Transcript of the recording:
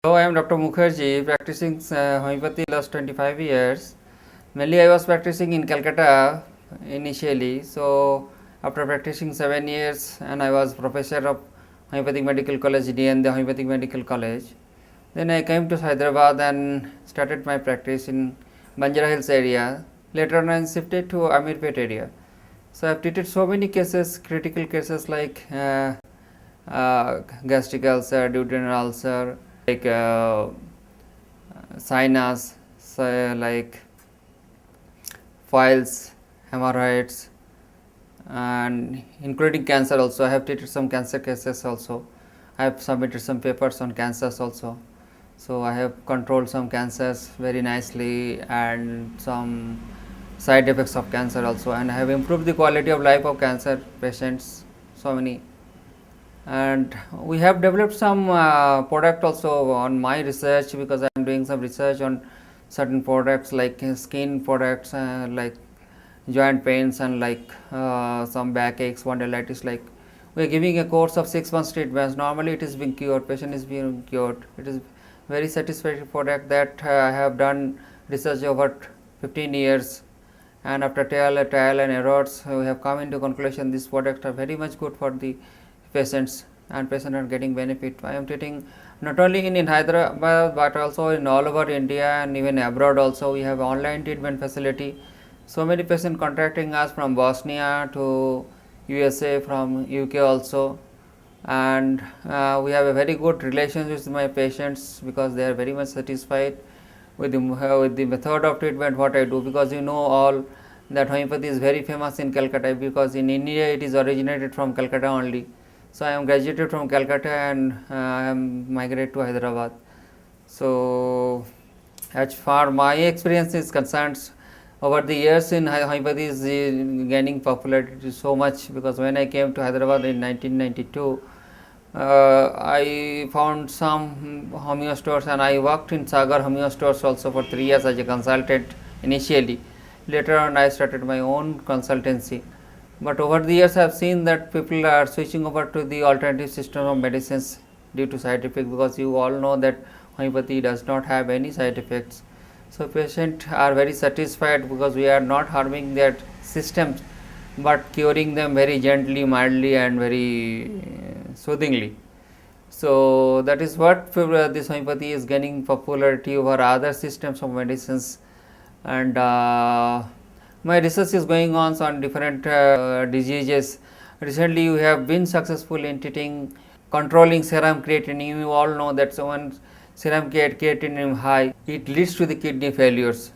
Hello, I am Dr. Mukherjee, practicing homeopathy last 25 years. Mainly, I was practicing in Calcutta initially. So, after practicing 7 years, and I was professor of homeopathic medical college, DN, the homeopathic medical college. Then I came to Hyderabad and started my practice in Banjara Hills area. Later on, I shifted to Amirpet area. So, I have treated so many cases, critical cases like gastric ulcer, duodenal ulcer, like sinus, so like files, hemorrhoids, and including cancer also. I have treated some cancer cases also. I have submitted some papers on cancers also. So I have controlled some cancers very nicely and some side effects of cancer also, and I have improved the quality of life of cancer patients, so many. And we have developed some product also on my research, because I am doing some research on certain products like skin products, like joint pains, and like some backaches, spondylitis. Like we are giving a course of 6 months treatments. Normally it is being cured, patient is being cured. It is very satisfactory product that I have done research over 15 years, and after trial and errors, we have come into conclusion these products are very much good for the patients, and patients are getting benefit. I am treating not only in Hyderabad but also in all over India and even abroad also. We have online treatment facility. So many patients contacting us from Bosnia to USA, from UK also, and we have a very good relationship with my patients, because they are very much satisfied with the method of treatment what I do, because you know all that homeopathy is very famous in Calcutta, because in India it is originated from Calcutta only. So I am graduated from Calcutta and I am migrated to Hyderabad. So as far my experience is concerned, over the years in homeopathy is gaining popularity so much, because when I came to Hyderabad in 1992, I found some homeo stores, and I worked in Sagar homeo stores also for 3 years as a consultant initially. Later on I started my own consultancy. But over the years I have seen that people are switching over to the alternative system of medicines due to side effects, because you all know that homeopathy does not have any side effects. So patients are very satisfied, because we are not harming their systems but curing them very gently, mildly, and very soothingly. So that is what this homeopathy is gaining popularity over other systems of medicines. And my research is going on different diseases. Recently we have been successful in treating, controlling serum creatinine. You all know that when serum creatinine high, it leads to the kidney failures.